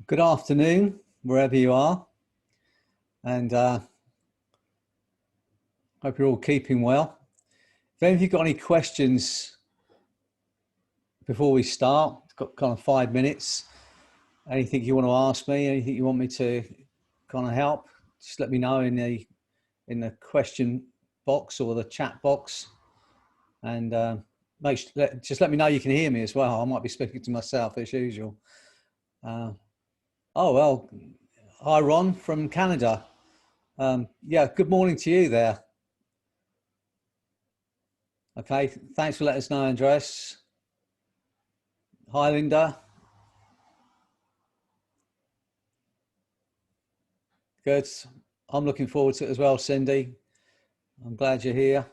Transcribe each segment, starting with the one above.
Good afternoon, wherever you are, and hope you're all keeping well. If any of you got any questions before we start, it's got kind of 5 minutes. Anything you want to ask me, anything you want me to kind of help, just let me know in the question box or the chat box, and just let me know you can hear me as well. I might be speaking to myself as usual. Oh, well, hi, Ron from Canada. Yeah, good morning to you there. Okay, thanks for letting us know, Andres. Hi, Linda. Good. I'm looking forward to it as well, Cindy. I'm glad you're here.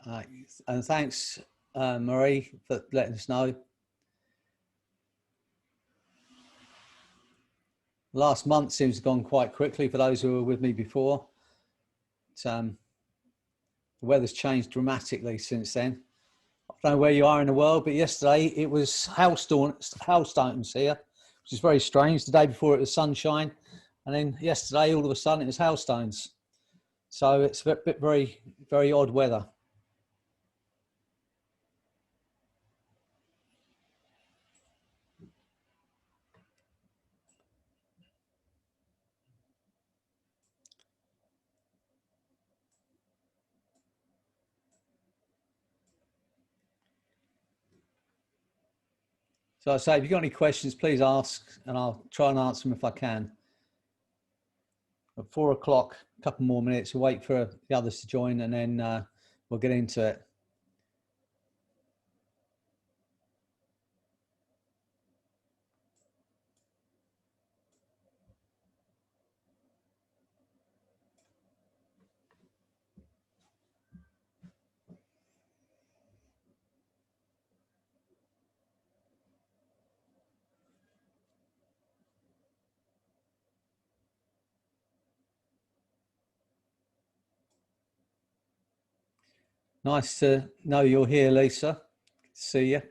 And thanks, Marie, for letting us know. Last month seems to have gone quite quickly for those who were with me before. The weather's changed dramatically since then. I don't know where you are in the world, but yesterday it was hailstones here, which is very strange. The day before it was sunshine, and then yesterday all of a sudden it was hailstones. So it's a bit very, very odd weather. So I say, if you've got any questions, please ask, and I'll try and answer them if I can. At 4 o'clock, a couple more minutes, we'll wait for the others to join, and then we'll get into it. Nice to know you're here, Lisa. Good to see you.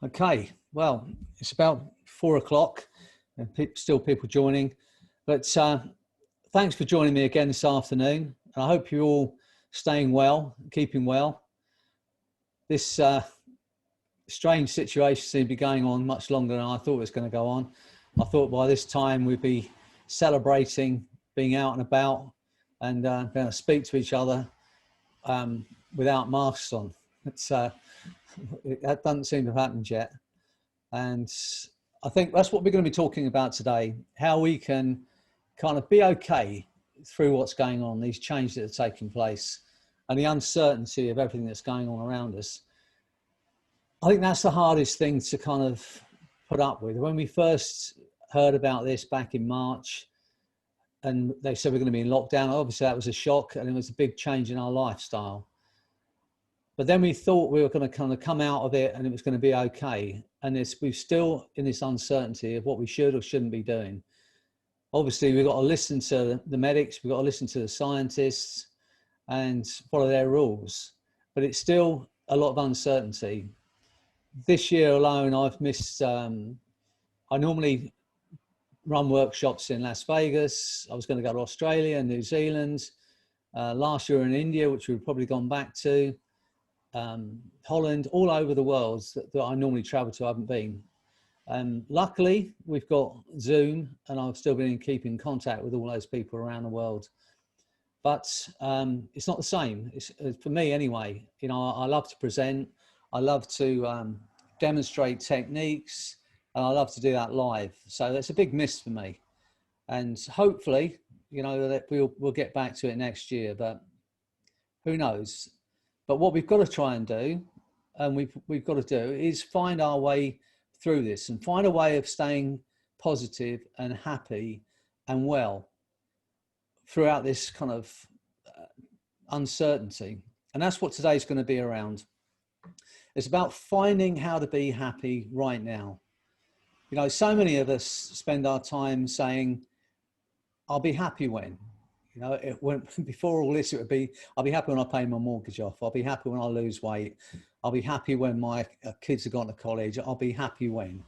Okay, well, it's about 4 o'clock and still people joining, but thanks for joining me again this afternoon. I hope you're all staying well, keeping well. This strange situation seemed to be going on much longer than I thought it was going to go on. I thought by this time we'd be celebrating, being out and about, and being able to speak to each other without masks on. That doesn't seem to have happened yet. And I think that's what we're going to be talking about today, how we can kind of be okay through what's going on, these changes that are taking place, and the uncertainty of everything that's going on around us. I think that's the hardest thing to kind of put up with. When we first heard about this back in March, and they said we're going to be in lockdown. Obviously, that was a shock, and it was a big change in our lifestyle. But then we thought we were going to kind of come out of it and it was going to be okay. And we're still in this uncertainty of what we should or shouldn't be doing. Obviously, we've got to listen to the medics, we've got to listen to the scientists and follow their rules. But it's still a lot of uncertainty. This year alone, I've missed, I normally run workshops in Las Vegas. I was going to go to Australia and New Zealand. Last year in India, which we've probably gone back to. Holland, all over the world that I normally travel to, I haven't been. Luckily, we've got Zoom, and I've still been keeping contact with all those people around the world. But it's not the same. It's, for me anyway. You know, I love to present. I love to demonstrate techniques, and I love to do that live. So that's a big miss for me. And hopefully, you know, that we'll get back to it next year. But who knows? But what we've got to try and do, and we've got to do, is find our way through this and find a way of staying positive and happy and well throughout this kind of uncertainty. And that's what today's going to be around. It's about finding how to be happy right now. You know, so many of us spend our time saying, I'll be happy when. You know, before all this, it would be, I'll be happy when I pay my mortgage off. I'll be happy when I lose weight. I'll be happy when my kids have gone to college. I'll be happy when.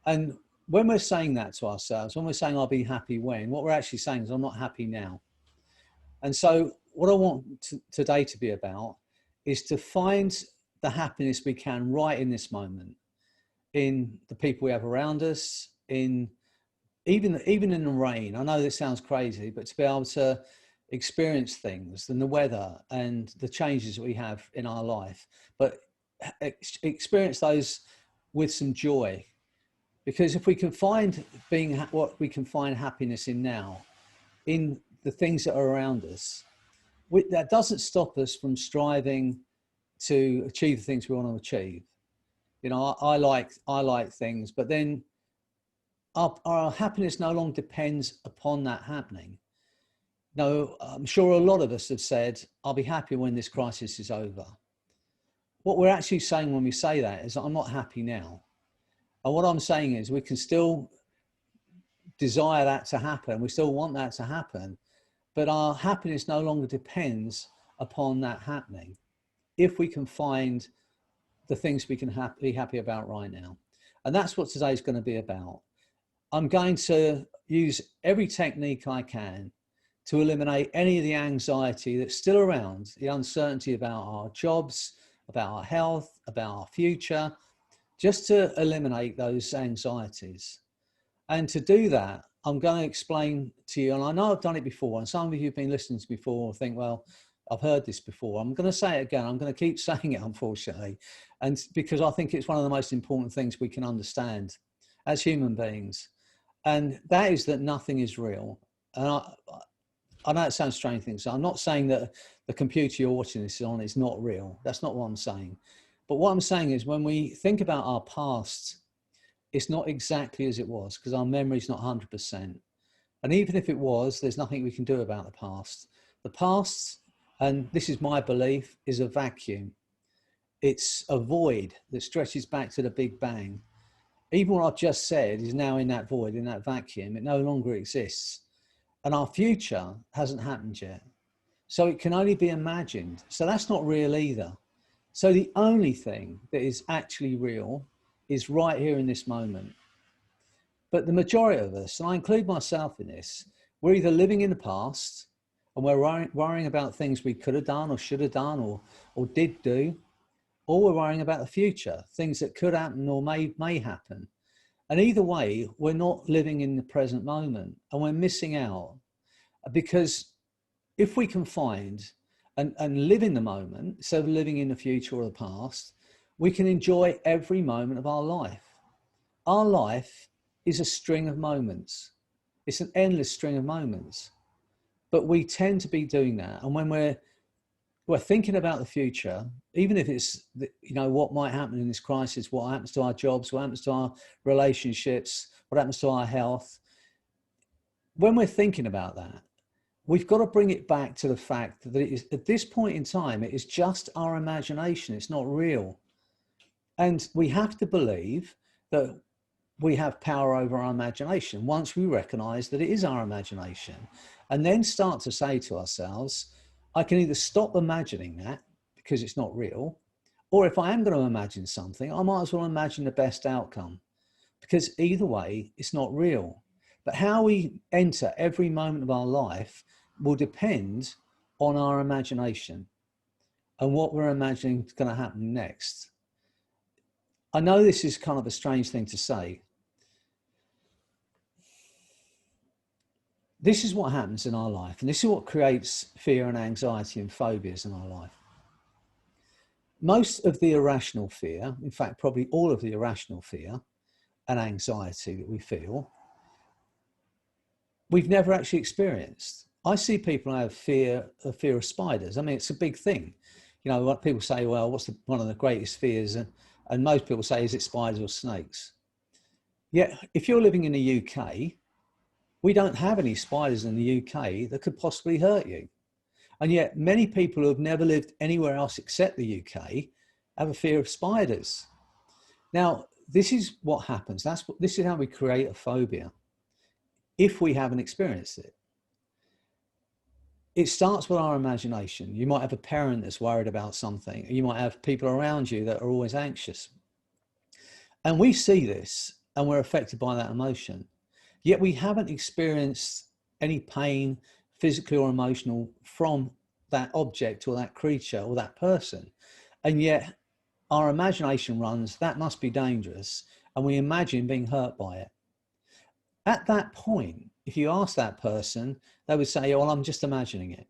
And when we're saying that to ourselves, when we're saying I'll be happy when, what we're actually saying is I'm not happy now. And so what I want today to be about is to find the happiness we can right in this moment, in the people we have around us, in even in the rain. I know this sounds crazy, but to be able to experience things and the weather and the changes that we have in our life, but experience those with some joy. Because if we can find what we can find happiness in now, in the things that are around us, that doesn't stop us from striving to achieve the things we want to achieve. You know, I like things, but then our happiness no longer depends upon that happening. No, I'm sure a lot of us have said, I'll be happy when this crisis is over. What we're actually saying when we say that is, I'm not happy now. And what I'm saying is we can still desire that to happen. We still want that to happen, but our happiness no longer depends upon that happening. If we can find the things we can be happy about right now. And that's what today's going to be about. I'm going to use every technique I can to eliminate any of the anxiety that's still around, the uncertainty about our jobs, about our health, about our future, just to eliminate those anxieties. And to do that, I'm going to explain to you, and I know I've done it before, and some of you have been listening to me before think, well, I've heard this before. I'm going to say it again. I'm going to keep saying it, unfortunately, and because I think it's one of the most important things we can understand as human beings. And that is that nothing is real. And I know it sounds strange things. So I'm not saying that the computer you're watching this on is not real. That's not what I'm saying. But what I'm saying is when we think about our past, it's not exactly as it was because our memory is not 100%. And even if it was, there's nothing we can do about the past. The past, and this is my belief, is a vacuum. It's a void that stretches back to the Big Bang. Even what I've just said is now in that void, in that vacuum. It no longer exists. And our future hasn't happened yet. So it can only be imagined. So that's not real either. So the only thing that is actually real is right here in this moment. But the majority of us, and I include myself in this, we're either living in the past and we're worrying about things we could have done or should have done or did do, or we're worrying about the future, things that could happen or may happen. And either way, we're not living in the present moment and we're missing out. Because if we can find and live in the moment, instead of living in the future or the past, we can enjoy every moment of our life. Our life is a string of moments. It's an endless string of moments. But we tend to be doing that. And when we're thinking about the future, even if it's, you know, what might happen in this crisis, what happens to our jobs, what happens to our relationships, what happens to our health, when we're thinking about that, we've got to bring it back to the fact that it is, at this point in time, it is just our imagination. It's not real. And we have to believe that we have power over our imagination once we recognize that it is our imagination, and then start to say to ourselves, I can either stop imagining that because it's not real, or if I am going to imagine something, I might as well imagine the best outcome, because either way, it's not real. But how we enter every moment of our life will depend on our imagination and what we're imagining is going to happen next. I know this is kind of a strange thing to say. This is what happens in our life, and this is what creates fear and anxiety and phobias in our life. Most of the irrational fear, in fact, probably all of the irrational fear and anxiety that we feel, we've never actually experienced. I see people have fear of spiders. I mean, it's a big thing. You know, what people say, well, what's one of the greatest fears? And most people say, is it spiders or snakes? Yet, if you're living in the UK, we don't have any spiders in the UK that could possibly hurt you. And yet many people who have never lived anywhere else except the UK have a fear of spiders. Now, this is what happens. This is how we create a phobia if we haven't experienced it. It starts with our imagination. You might have a parent that's worried about something. You might have people around you that are always anxious. And we see this and we're affected by that emotion. Yet we haven't experienced any pain, physically or emotional, from that object or that creature or that person. And yet our imagination runs, that must be dangerous. And we imagine being hurt by it. At that point, if you ask that person, they would say, well, I'm just imagining it.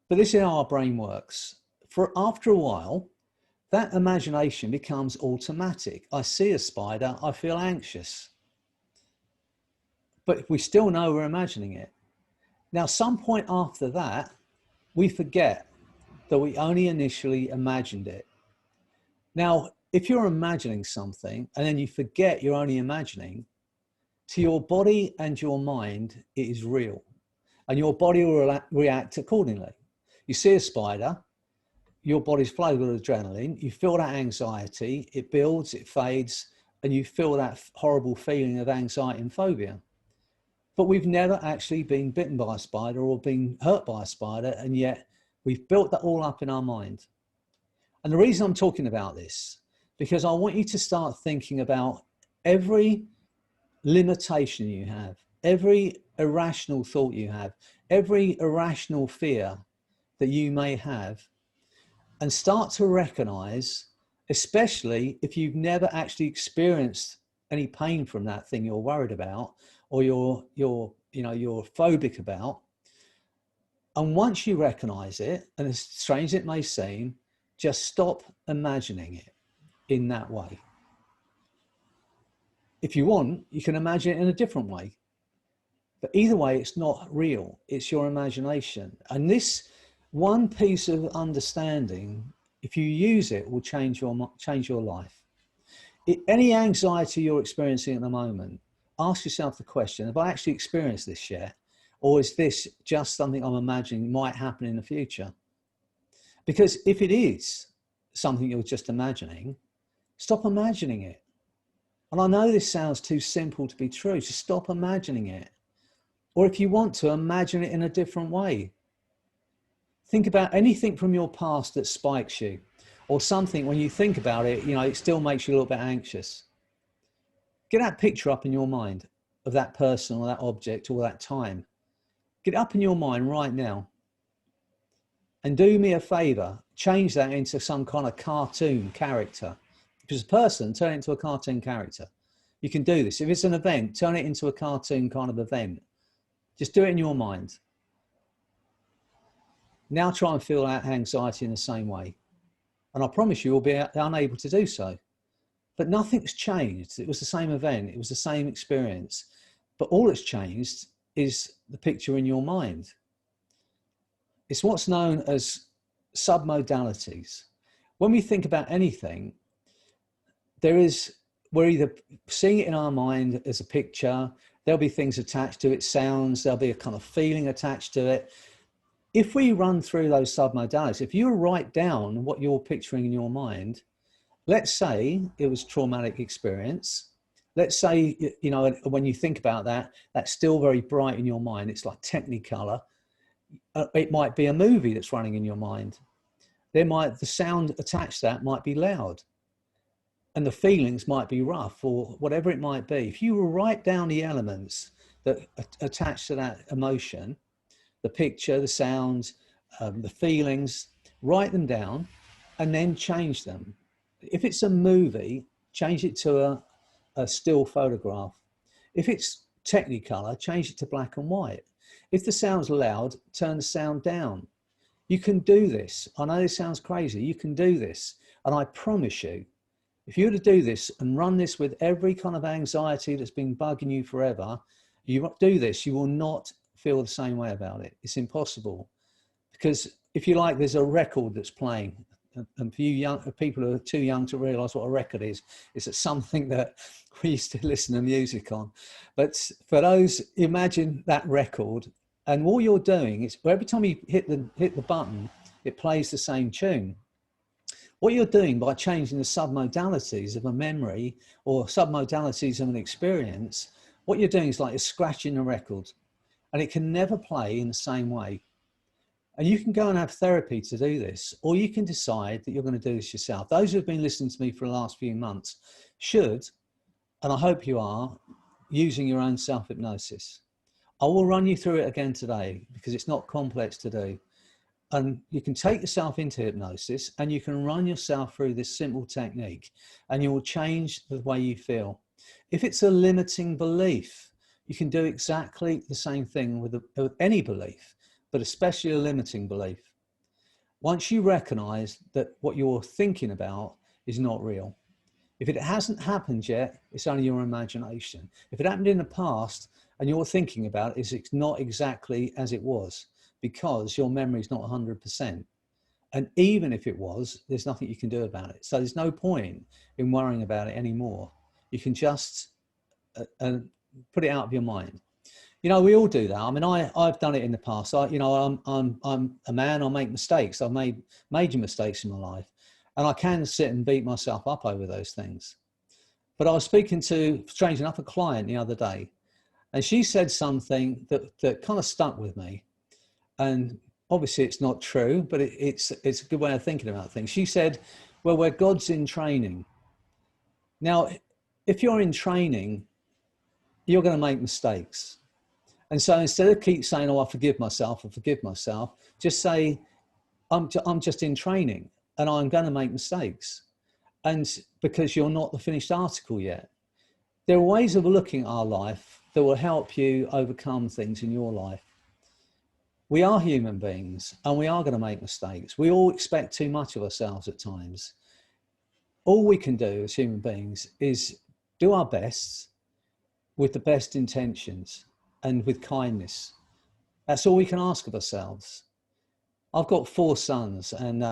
But this is how our brain works. After a while, that imagination becomes automatic. I see a spider, I feel anxious. But we still know we're imagining it. Now, some point after that, we forget that we only initially imagined it. Now, if you're imagining something and then you forget you're only imagining, to your body and your mind, it is real. And your body will react accordingly. You see a spider, your body's flooded with adrenaline, you feel that anxiety, it builds, it fades, and you feel that horrible feeling of anxiety and phobia. But we've never actually been bitten by a spider or been hurt by a spider, and yet we've built that all up in our mind. And the reason I'm talking about this, because I want you to start thinking about every limitation you have, every irrational thought you have, every irrational fear that you may have, and start to recognize, especially if you've never actually experienced any pain from that thing you're worried about, or you're phobic about. And once you recognize it, and as strange as it may seem, just stop imagining it in that way. If you want, you can imagine it in a different way. But either way, it's not real. It's your imagination. And this one piece of understanding, if you use it, will change your life. Any anxiety you're experiencing at the moment, ask yourself the question, have I actually experienced this yet? Or is this just something I'm imagining might happen in the future? Because if it is something you're just imagining, stop imagining it. And I know this sounds too simple to be true, so stop imagining it. Or if you want to, imagine it in a different way. Think about anything from your past that spikes you, or something when you think about it, it still makes you a little bit anxious. Get that picture up in your mind of that person or that object or that time. Get it up in your mind right now. And do me a favor, change that into some kind of cartoon character. If it's a person, turn it into a cartoon character. You can do this. If it's an event, turn it into a cartoon kind of event. Just do it in your mind. Now try and feel that anxiety in the same way. And I promise you will be unable to do so. But nothing's changed. It was the same event. It was the same experience. But all that's changed is the picture in your mind. It's what's known as submodalities. When we think about anything, we're either seeing it in our mind as a picture, There'll be things attached to it, sounds, there'll be a kind of feeling attached to it. If we run through those submodalities, if you write down what you're picturing in your mind, let's say it was traumatic experience. Let's say, you know, when you think about that, that's still very bright in your mind. It's like Technicolor. It might be a movie that's running in your mind. The sound attached to that might be loud, and the feelings might be rough, or whatever it might be. If you write down the elements that attach to that emotion, the picture, the sounds, the feelings, write them down and then change them. If it's a movie, change it to a still photograph. If it's Technicolor, change it to black and white. If the sound's loud, turn the sound down. You can do this. I know this sounds crazy. You can do this. And I promise you, if you were to do this and run this with every kind of anxiety that's been bugging you forever, you do this, you will not feel the same way about it. It's impossible. Because if you like, there's a record that's playing. And for you young people who are too young to realize what a record is, it's something that we used to listen to music on. But for those, imagine that record, and all you're doing is every time you hit the button, it plays the same tune. What you're doing by changing the submodalities of a memory or submodalities of an experience, what you're doing is like you're scratching a record, and it can never play in the same way. And you can go and have therapy to do this, or you can decide that you're going to do this yourself. Those who have been listening to me for the last few months should, and I hope you are, using your own self-hypnosis. I will run you through it again today because it's not complex to do. And you can take yourself into hypnosis and you can run yourself through this simple technique, and you will change the way you feel. If it's a limiting belief, you can do exactly the same thing with any belief, but especially a limiting belief. Once you recognize that what you're thinking about is not real. If it hasn't happened yet, it's only your imagination. If it happened in the past and you're thinking about it, it's not exactly as it was, because your memory is not 100%. And even if it was, there's nothing you can do about it. So there's no point in worrying about it anymore. You can just put it out of your mind. You know, we all do that. I mean, I've done it in the past. I'm a man. I make mistakes. I've made major mistakes in my life, and I can sit and beat myself up over those things. But I was speaking to, strange enough, a client the other day, and she said something that kind of stuck with me. And obviously, it's not true, but it's a good way of thinking about things. She said, "Well, where God's in training." Now, if you're in training, you're going to make mistakes. And so instead of keep saying, "Oh, I forgive myself," just say, I'm just in training and I'm going to make mistakes. And because you're not the finished article yet. There are ways of looking at our life that will help you overcome things in your life. We are human beings and we are going to make mistakes. We all expect too much of ourselves at times. All we can do as human beings is do our best with the best intentions and with kindness. That's all we can ask of ourselves. I've got 4 sons, and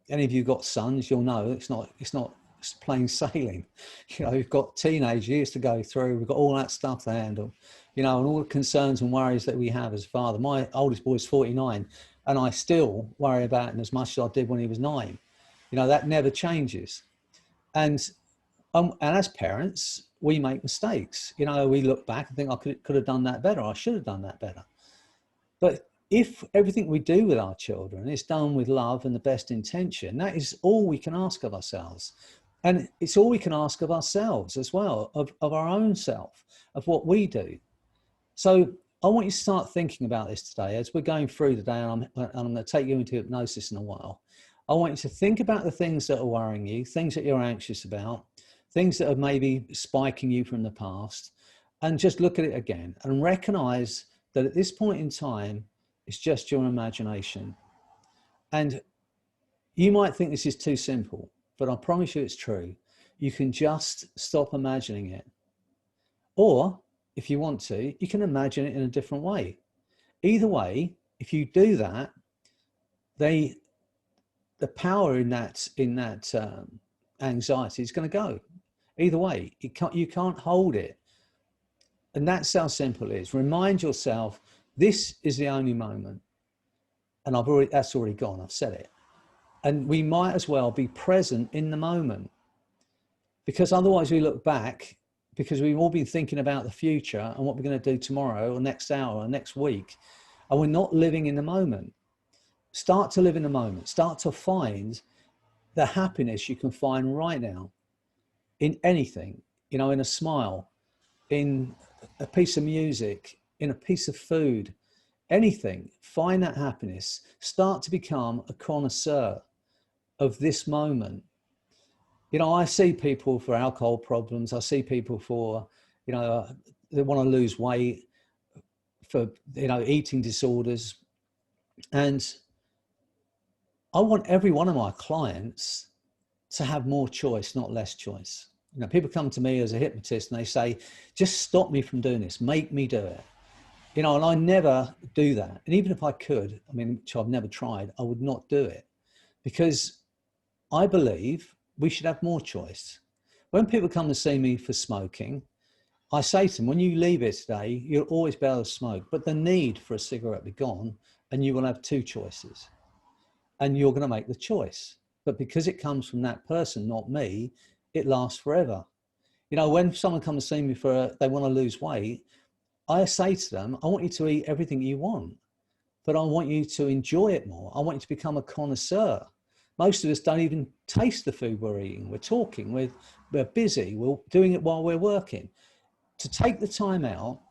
any of you got sons, you'll know it's not plain sailing. You know, we've got teenage years to go through. We've got all that stuff to handle, you know, and all the concerns and worries that we have as a father. My oldest boy is 49, and I still worry about him as much as I did when he was 9. You know, that never changes. And as parents, we make mistakes. You know, we look back and think, I could have done that better. I should have done that better. But if everything we do with our children is done with love and the best intention, that is all we can ask of ourselves. And it's all we can ask of ourselves as well, of our own self, of what we do. So I want you to start thinking about this today as we're going through today, and I'm going to take you into hypnosis in a while. I want you to think about the things that are worrying you, things that you're anxious about, things that are maybe spiking you from the past, and just look at it again and recognize that at this point in time, it's just your imagination. And you might think this is too simple, but I promise you it's true. You can just stop imagining it. Or if you want to, you can imagine it in a different way. Either way, if you do that, the power in that anxiety is going to go. Either way, you can't hold it. And that's how simple it is. Remind yourself, this is the only moment. And that's already gone, I've said it. And we might as well be present in the moment, because otherwise we look back, because we've all been thinking about the future and what we're going to do tomorrow or next hour or next week, and we're not living in the moment. Start to live in the moment. Start to find the happiness you can find right now in anything, in a smile, in a piece of music, in a piece of food, anything. Find that happiness. Start to become a connoisseur of this moment. I see people for alcohol problems. I see people for, they want to lose weight, for, eating disorders. And I want every one of my clients to have more choice, not less choice. People come to me as a hypnotist and they say, just stop me from doing this, make me do it. And I never do that. And even if I could, which I've never tried, I would not do it, because I believe we should have more choice. When people come to see me for smoking, I say to them, when you leave it today, you'll always be able to smoke, but the need for a cigarette will be gone, and you will have two choices, and you're going to make the choice. But because it comes from that person, not me, it lasts forever. When someone comes to see me they want to lose weight, I say to them, I want you to eat everything you want, but I want you to enjoy it more. I want you to become a connoisseur. Most of us don't even taste the food we're eating. We're talking, we're busy, we're doing it while we're working. To take the time out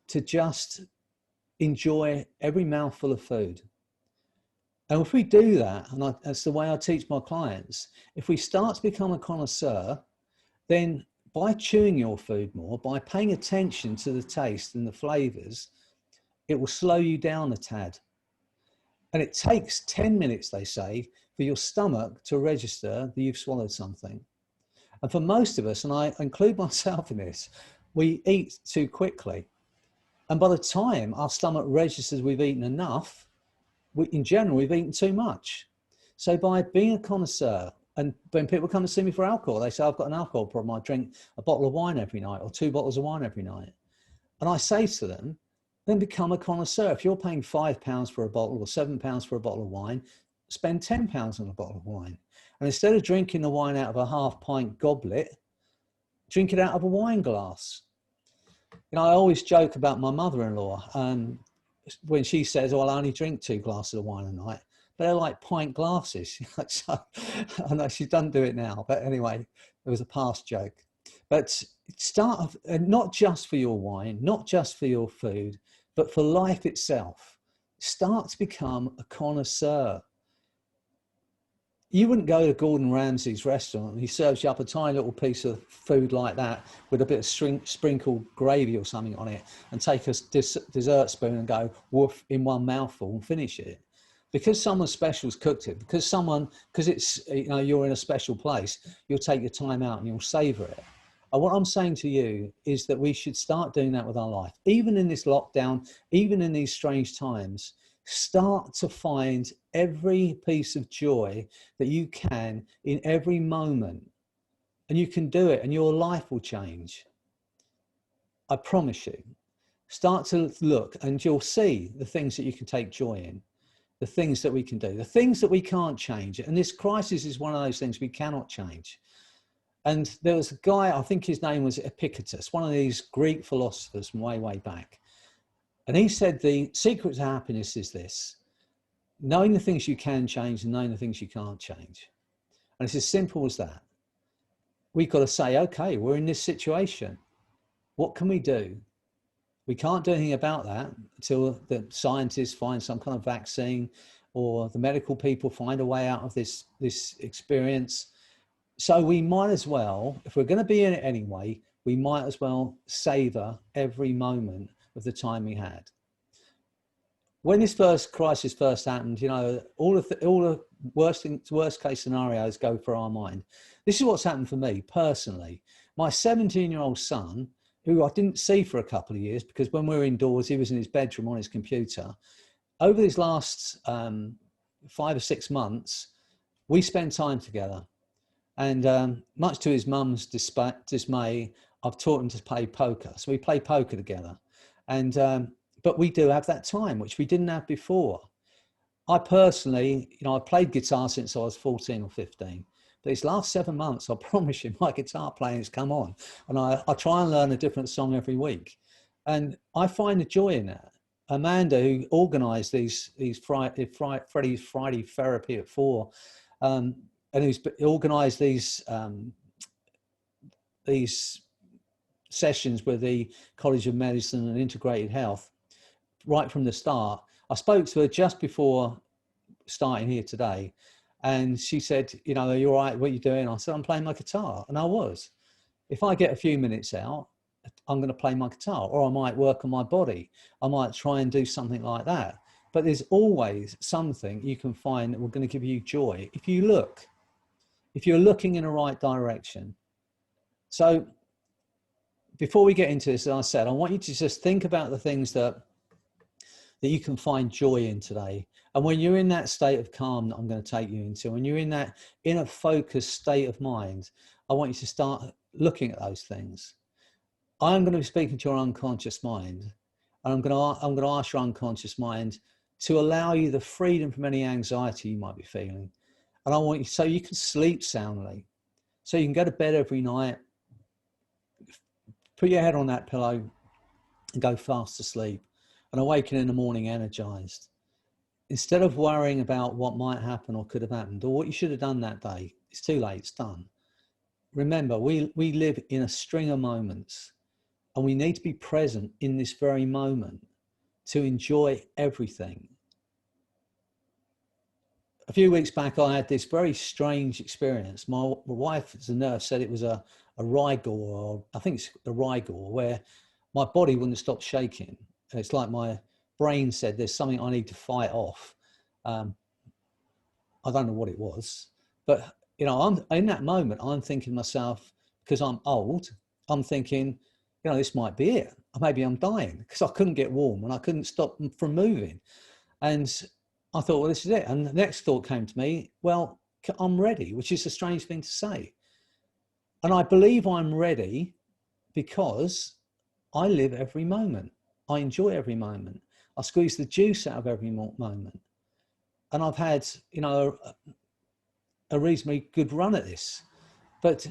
to just enjoy every mouthful of food. And if we do that, and that's the way I teach my clients, if we start to become a connoisseur, then by chewing your food more, by paying attention to the taste and the flavors, it will slow you down a tad. And it takes 10 minutes, they say, for your stomach to register that you've swallowed something. And for most of us, and I include myself in this, we eat too quickly. And by the time our stomach registers we've eaten enough, in general, we've eaten too much. So by being a connoisseur, and when people come to see me for alcohol, they say, I've got an alcohol problem. I drink a bottle of wine every night or 2 bottles of wine every night. And I say to them, then become a connoisseur. If you're paying £5 for a bottle or £7 for a bottle of wine, spend £10 on a bottle of wine. And instead of drinking the wine out of a half-pint goblet, drink it out of a wine glass. I always joke about my mother-in-law when she says, oh, I'll only drink 2 glasses of wine a night. But they're like pint glasses. So, I know she doesn't do it now, but anyway, it was a past joke. But start off, and not just for your wine, not just for your food, but for life itself. Start to become a connoisseur. You wouldn't go to Gordon Ramsay's restaurant and he serves you up a tiny little piece of food like that with a bit of sprinkled gravy or something on it and take a dessert spoon and go woof in one mouthful and finish it. Because someone special's cooked it, because it's, you're in a special place, you'll take your time out and you'll savor it. And what I'm saying to you is that we should start doing that with our life. Even in this lockdown, even in these strange times, start to find every piece of joy that you can in every moment. And you can do it and your life will change. I promise you. Start to look and you'll see the things that you can take joy in, the things that we can do, the things that we can't change. And this crisis is one of those things we cannot change. And there was a guy, I think his name was Epictetus, one of these Greek philosophers from way, way back. And he said the secret to happiness is this: knowing the things you can change and knowing the things you can't change. And it's as simple as that. We've got to say, okay, we're in this situation. What can we do? We can't do anything about that until the scientists find some kind of vaccine or the medical people find a way out of this experience. So we might as well, if we're going to be in it anyway, we might as well savor every moment of the time we had. When this first crisis first happened, all the worst case scenarios go through our mind. This is what's happened for me personally. My 17-year-old son, who I didn't see for a couple of years because when we were indoors, he was in his bedroom on his computer. Over these last 5 or 6 months, we spent time together. And much to his mum's dismay, I've taught him to play poker. So we play poker together. And, but we do have that time, which we didn't have before. I personally, you know, I played guitar since I was 14 or 15. But these last 7 months, I promise you, my guitar playing has come on. And I try and learn a different song every week. And I find the joy in that. Amanda, who organised these Freddy's Friday therapy at 4, and who's organised these sessions with the College of Medicine and Integrated Health right from the start. I spoke to her just before starting here today, and she said, you know, are you all right? What are you doing? I said, I'm playing my guitar. And I was. If I get a few minutes out, I'm going to play my guitar, or I might work on my body. I might try and do something like that. But there's always something you can find that will going to give you joy if you look, if you're looking in the right direction. So before we get into this, as I said, I want you to just think about the things that you can find joy in today. And when you're in that state of calm that I'm going to take you into, when you're in that inner focused state of mind, I want you to start looking at those things. I'm going to be speaking to your unconscious mind, and I'm going to ask your unconscious mind to allow you the freedom from any anxiety you might be feeling. And I want you, so you can sleep soundly, so you can go to bed every night, put your head on that pillow and go fast to sleep and awaken in the morning energized. Instead of worrying about what might happen or could have happened or what you should have done that day, it's too late, it's done. Remember, we live in a string of moments, and we need to be present in this very moment to enjoy everything. A few weeks back, I had this very strange experience. My wife, as a nurse, said it was a rigor, or I think it's a rigor, where my body wouldn't stop shaking. And it's like my brain said, there's something I need to fight off. I don't know what it was, but you know, I'm in that moment, I'm thinking to myself, because I'm old, I'm thinking, you know, this might be it. Maybe I'm dying, because I couldn't get warm and I couldn't stop from moving. And I thought, well, this is it. And the next thought came to me, well, I'm ready, which is a strange thing to say. And I believe I'm ready because I live every moment. I enjoy every moment. I squeeze the juice out of every moment. And I've had, you know, a reasonably good run at this. But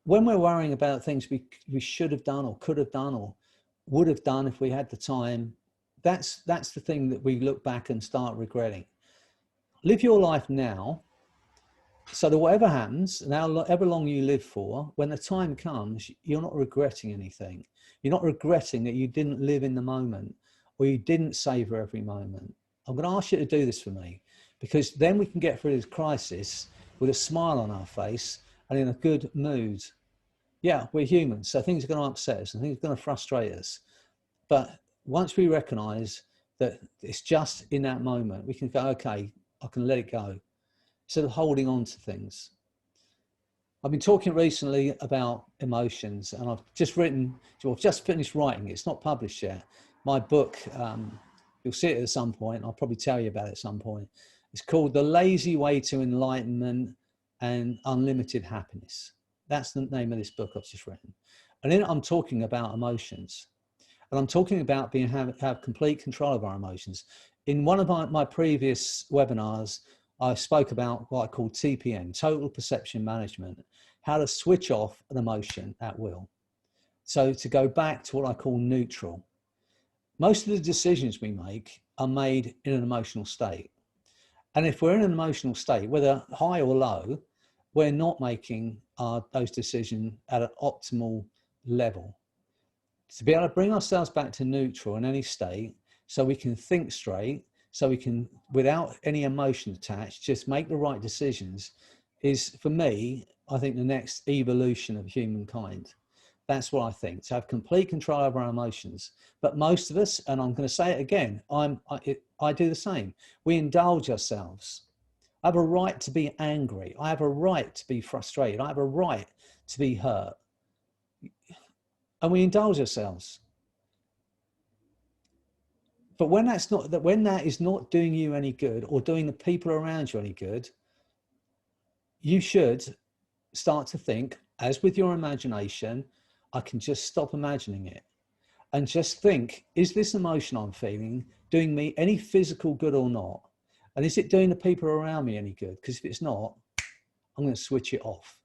when we're worrying about things we should have done or could have done or would have done if we had the time, that's the thing that we look back and start regretting. Live your life now, so that whatever happens, and however long you live for, when the time comes, you're not regretting anything. You're not regretting that you didn't live in the moment or you didn't savor every moment. I'm going to ask you to do this for me, because then we can get through this crisis with a smile on our face and in a good mood. Yeah, we're humans, so things are going to upset us and things are going to frustrate us. But once we recognize that it's just in that moment, we can go, okay, I can let it go, instead of holding on to things. I've been talking recently about emotions, and I've just finished writing. It's not published yet. My book, you'll see it at some point. I'll probably tell you about it at some point. It's called The Lazy Way to Enlightenment and Unlimited Happiness. That's the name of this book I've just written. And in it, I'm talking about emotions. And I'm talking about have complete control of our emotions. In one of my previous webinars, I spoke about what I call TPM, Total Perception Management, how to switch off an emotion at will. So to go back to what I call neutral. Most of the decisions we make are made in an emotional state. And if we're in an emotional state, whether high or low, we're not making those decisions at an optimal level. To be able to bring ourselves back to neutral in any state, so we can think straight, so we can, without any emotion attached, just make the right decisions, is, for me, I think, the next evolution of humankind. That's what I think, to have complete control over our emotions. But most of us, and I'm going to say it again, I do the same. We indulge ourselves. I have a right to be angry. I have a right to be frustrated. I have a right to be hurt. And we indulge ourselves. But when that is not doing you any good or doing the people around you any good, you should start to think, as with your imagination, I can just stop imagining it and just think, is this emotion I'm feeling doing me any physical good or not? And is it doing the people around me any good? Because if it's not, I'm going to switch it off.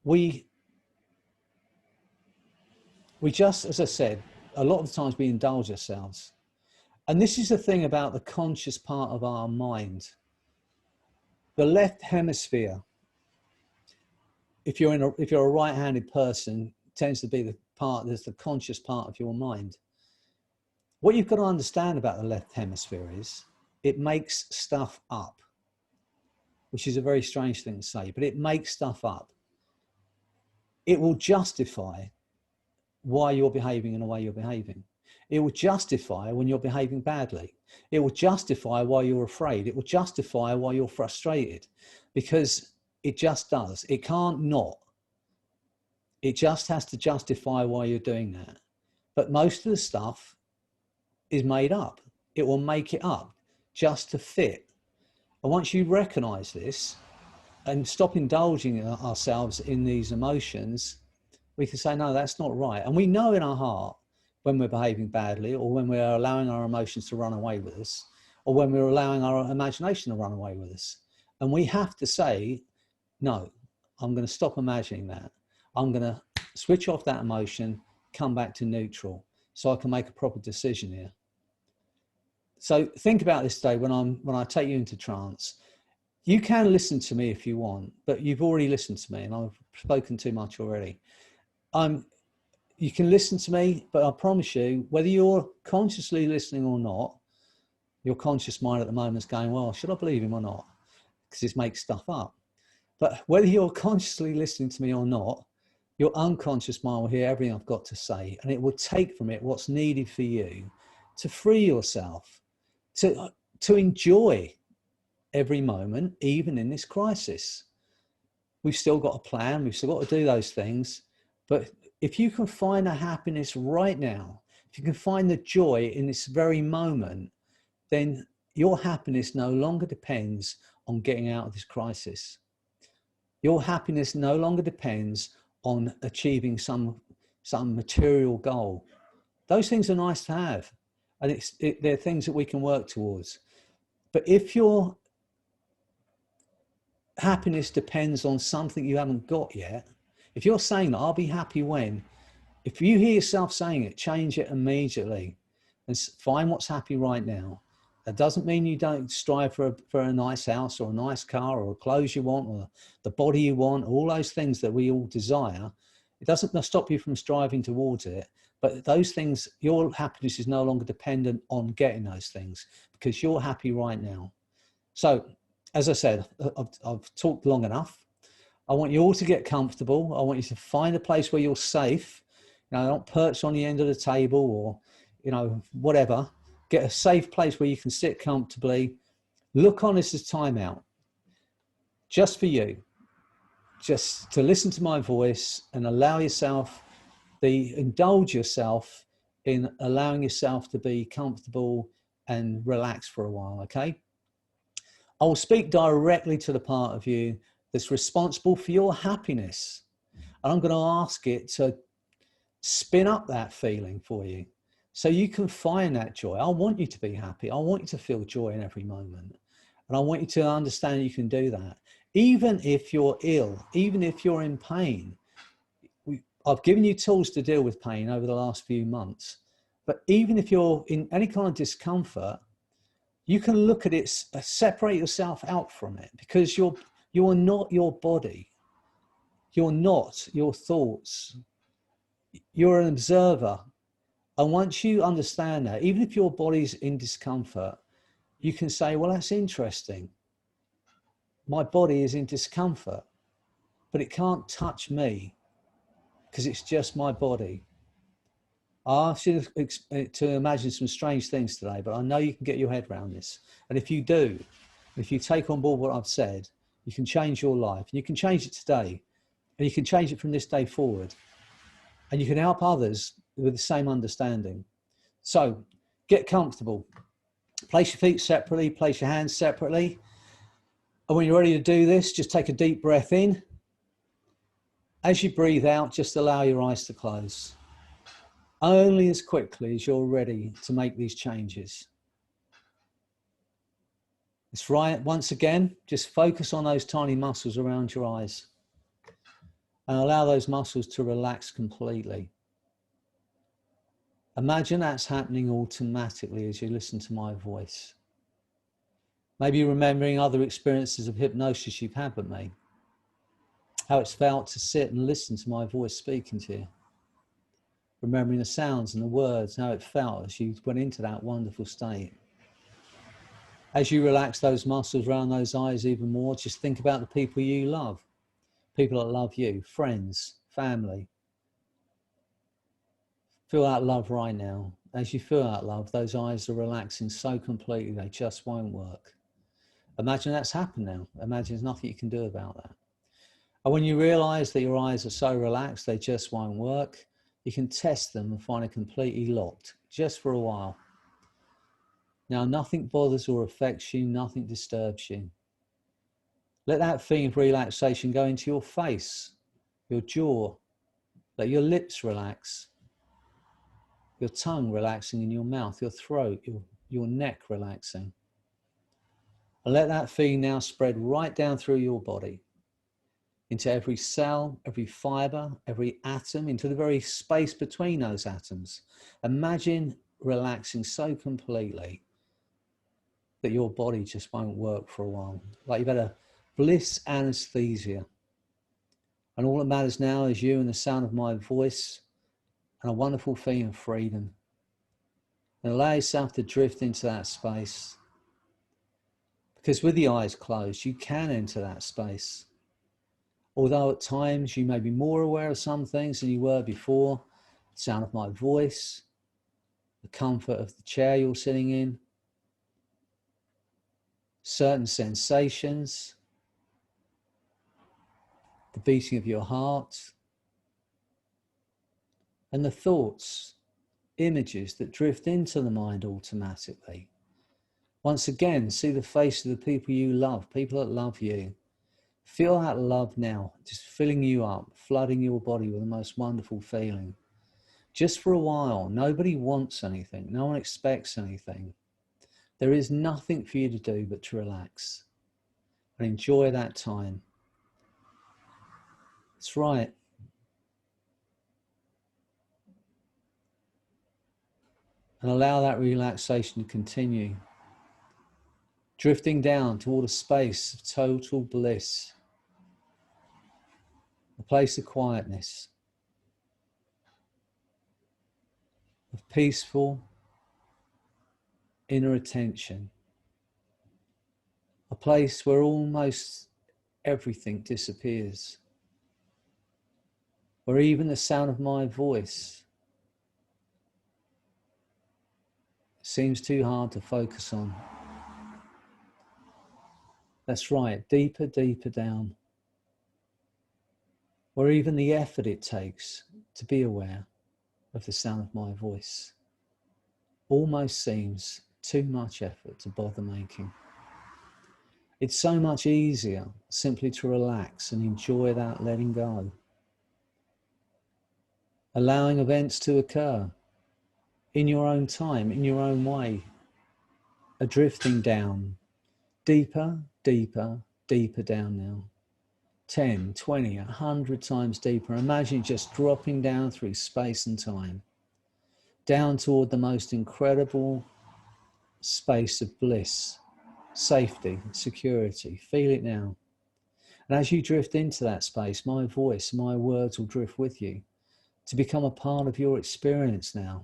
We just, as I said, a lot of the times we indulge ourselves. And this is the thing about the conscious part of our mind. The left hemisphere, if you're a right-handed person, tends to be the part that's the conscious part of your mind. What you've got to understand about the left hemisphere is it makes stuff up, which is a very strange thing to say, but it makes stuff up. It will justify why you're behaving in the way you're behaving. It will justify when you're behaving badly. It will justify why you're afraid. It will justify why you're frustrated, because it just does. It can't not. It just has to justify why you're doing that. But most of the stuff is made up. It will make it up just to fit. And once you recognize this and stop indulging ourselves in these emotions, we can say, no, that's not right. And we know in our heart when we're behaving badly, or when we're allowing our emotions to run away with us, or when we're allowing our imagination to run away with us. And we have to say, no, I'm going to stop imagining that. I'm going to switch off that emotion, come back to neutral, so I can make a proper decision here. So think about this today when I take you into trance. You can listen to me if you want, but you've already listened to me and I've spoken too much already. You can listen to me, but I promise you, whether you're consciously listening or not, your conscious mind at the moment is going, well, should I believe him or not? Because this makes stuff up. But whether you're consciously listening to me or not, your unconscious mind will hear everything I've got to say, and it will take from it what's needed for you to free yourself, to enjoy every moment, even in this crisis. We've still got a plan, we've still got to do those things, but if you can find a happiness right now, if you can find the joy in this very moment, then your happiness no longer depends on getting out of this crisis. Your happiness no longer depends on achieving some material goal. Those things are nice to have, and they're things that we can work towards. But if your happiness depends on something you haven't got yet, if you're saying that I'll be happy when, if you hear yourself saying it, change it immediately and find what's happy right now. That doesn't mean you don't strive for a nice house or a nice car or clothes you want or the body you want, all those things that we all desire. It doesn't stop you from striving towards it, but those things, your happiness is no longer dependent on getting those things because you're happy right now. So, as I said, I've talked long enough. I want you all to get comfortable. I want you to find a place where you're safe. You know, not perched on the end of the table or, you know, whatever. Get a safe place where you can sit comfortably. Look on this as time out, just for you, just to listen to my voice and allow yourself, indulge yourself in allowing yourself to be comfortable and relax for a while, okay? I will speak directly to the part of you that's responsible for your happiness. And I'm going to ask it to spin up that feeling for you so you can find that joy. I want you to be happy. I want you to feel joy in every moment. And I want you to understand you can do that. Even if you're ill, even if you're in pain. I've given you tools to deal with pain over the last few months. But even if you're in any kind of discomfort, you can look at it, separate yourself out from it, because you're not your body. You're not your thoughts. You're an observer. And once you understand that, even if your body's in discomfort, you can say, well, that's interesting. My body is in discomfort, but it can't touch me because it's just my body. I asked you to imagine some strange things today, but I know you can get your head around this. And if you do, if you take on board what I've said, you can change your life. You can change it today, and you can change it from this day forward. And you can help others with the same understanding. So get comfortable. Place your feet separately, place your hands separately. And when you're ready to do this, just take a deep breath in As you breathe out, just allow your eyes to close. Only as quickly as you're ready to make these changes. It's right. Once again, just focus on those tiny muscles around your eyes and allow those muscles to relax completely. Imagine that's happening automatically as you listen to my voice. Maybe remembering other experiences of hypnosis you've had with me. How it's felt to sit and listen to my voice speaking to you. Remembering the sounds and the words, how it felt as you went into that wonderful state. As you relax those muscles around those eyes even more, just think about the people you love. People that love you, friends, family. Feel that love right now. As you feel that love, those eyes are relaxing so completely they just won't work. Imagine that's happened now. Imagine there's nothing you can do about that. And when you realize that your eyes are so relaxed they just won't work, you can test them and find it completely locked, just for a while. Now, nothing bothers or affects you, nothing disturbs you. Let that feeling of relaxation go into your face, your jaw. Let your lips relax, your tongue relaxing in your mouth, your throat, your neck relaxing. And let that feeling now spread right down through your body, into every cell, every fiber, every atom, into the very space between those atoms. Imagine relaxing so completely that your body just won't work for a while. Like you've had a bliss anesthesia. And all that matters now is you and the sound of my voice and a wonderful feeling of freedom. And allow yourself to drift into that space. Because with the eyes closed, you can enter that space. Although at times you may be more aware of some things than you were before, the sound of my voice, the comfort of the chair you're sitting in, certain sensations, the beating of your heart, and the thoughts, images that drift into the mind automatically. Once again, see the face of the people you love, people that love you. Feel that love now, just filling you up, flooding your body with the most wonderful feeling. Just for a while, nobody wants anything, no one expects anything. There is nothing for you to do but to relax and enjoy that time. That's right. And allow that relaxation to continue, drifting down toward a space of total bliss, a place of quietness, of peaceful inner attention, a place where almost everything disappears, where even the sound of my voice seems too hard to focus on. That's right, deeper, deeper down, where even the effort it takes to be aware of the sound of my voice almost seems too much effort to bother making. It's so much easier simply to relax and enjoy that letting go, allowing events to occur in your own time, in your own way, a drifting down, deeper, deeper, deeper down now. 10, 20, 100 times deeper. Imagine just dropping down through space and time, down toward the most incredible space of bliss, safety, security. Feel it now. And as you drift into that space, my voice, my words will drift with you to become a part of your experience now.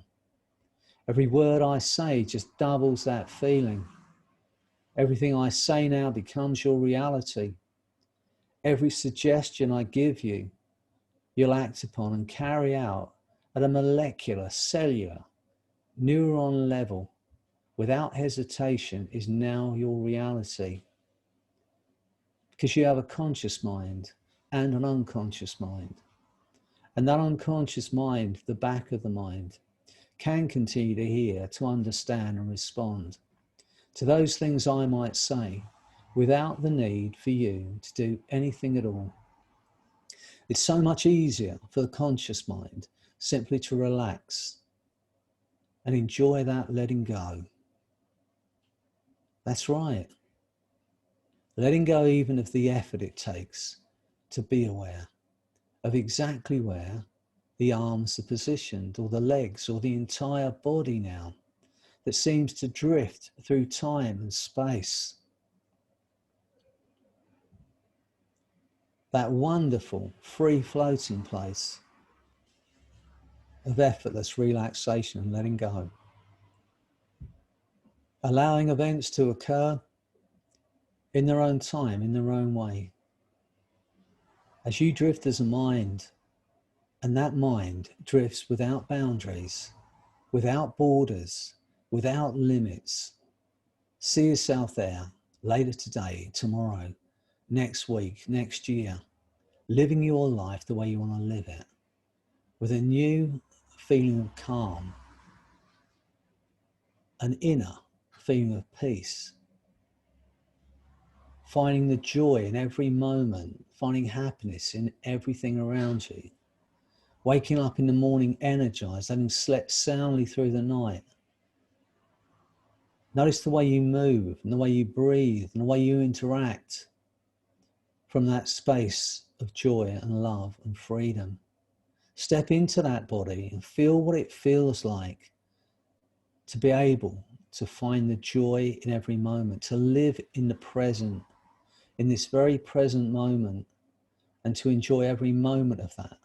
Every word I say just doubles that feeling. Everything I say now becomes your reality. Every suggestion I give you, you'll act upon and carry out at a molecular, cellular, neuron level, without hesitation, is now your reality. Because you have a conscious mind and an unconscious mind. And that unconscious mind, the back of the mind, can continue to hear, to understand and respond to those things I might say without the need for you to do anything at all. It's so much easier for the conscious mind simply to relax and enjoy that letting go. That's right. Letting go even of the effort it takes to be aware of exactly where the arms are positioned, or the legs, or the entire body now that seems to drift through time and space. That wonderful free floating place of effortless relaxation and letting go. Allowing events to occur in their own time, in their own way. As you drift as a mind, and that mind drifts without boundaries, without borders, without limits. See yourself there later today, tomorrow, next week, next year, living your life the way you want to live it, with a new feeling of calm, an inner feeling of peace, finding the joy in every moment, finding happiness in everything around you, waking up in the morning energized, having slept soundly through the night. Notice the way you move and the way you breathe and the way you interact from that space of joy and love and freedom. Step into that body and feel what it feels like to be able to find the joy in every moment, to live in the present, in this very present moment, and to enjoy every moment of that.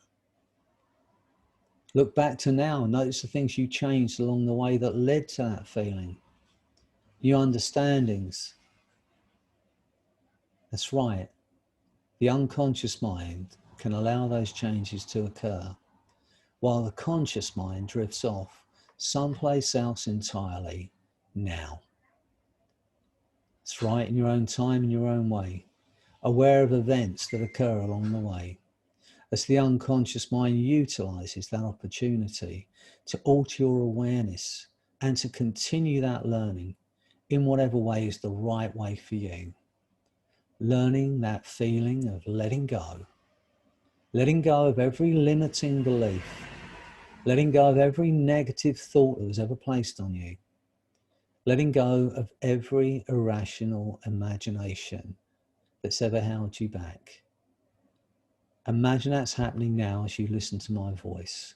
Look back to now and notice the things you changed along the way that led to that feeling. New understandings. That's right. The unconscious mind can allow those changes to occur, while the conscious mind drifts off someplace else entirely now. It's right, in your own time, in your own way, aware of events that occur along the way, as the unconscious mind utilizes that opportunity to alter your awareness and to continue that learning in whatever way is the right way for you. Learning that feeling of letting go of every limiting belief, letting go of every negative thought that was ever placed on you, letting go of every irrational imagination that's ever held you back. Imagine that's happening now as you listen to my voice.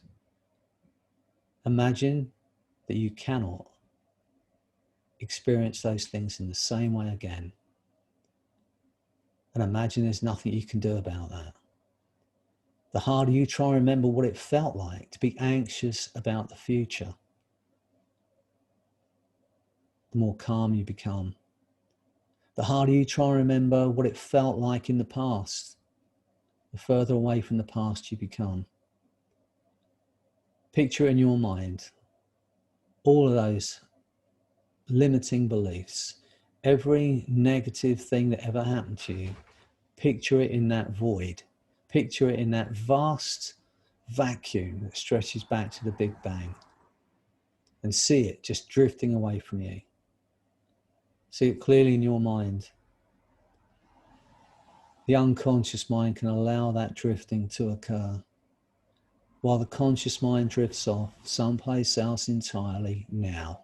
Imagine that you cannot experience those things in the same way again. And imagine there's nothing you can do about that. The harder you try and remember what it felt like to be anxious about the future, the more calm you become. The harder you try and remember what it felt like in the past, the further away from the past you become. Picture in your mind all of those limiting beliefs, every negative thing that ever happened to you. Picture it in that void. Picture it in that vast vacuum that stretches back to the Big Bang. And see it just drifting away from you. See it clearly in your mind. The unconscious mind can allow that drifting to occur, while the conscious mind drifts off someplace else entirely now.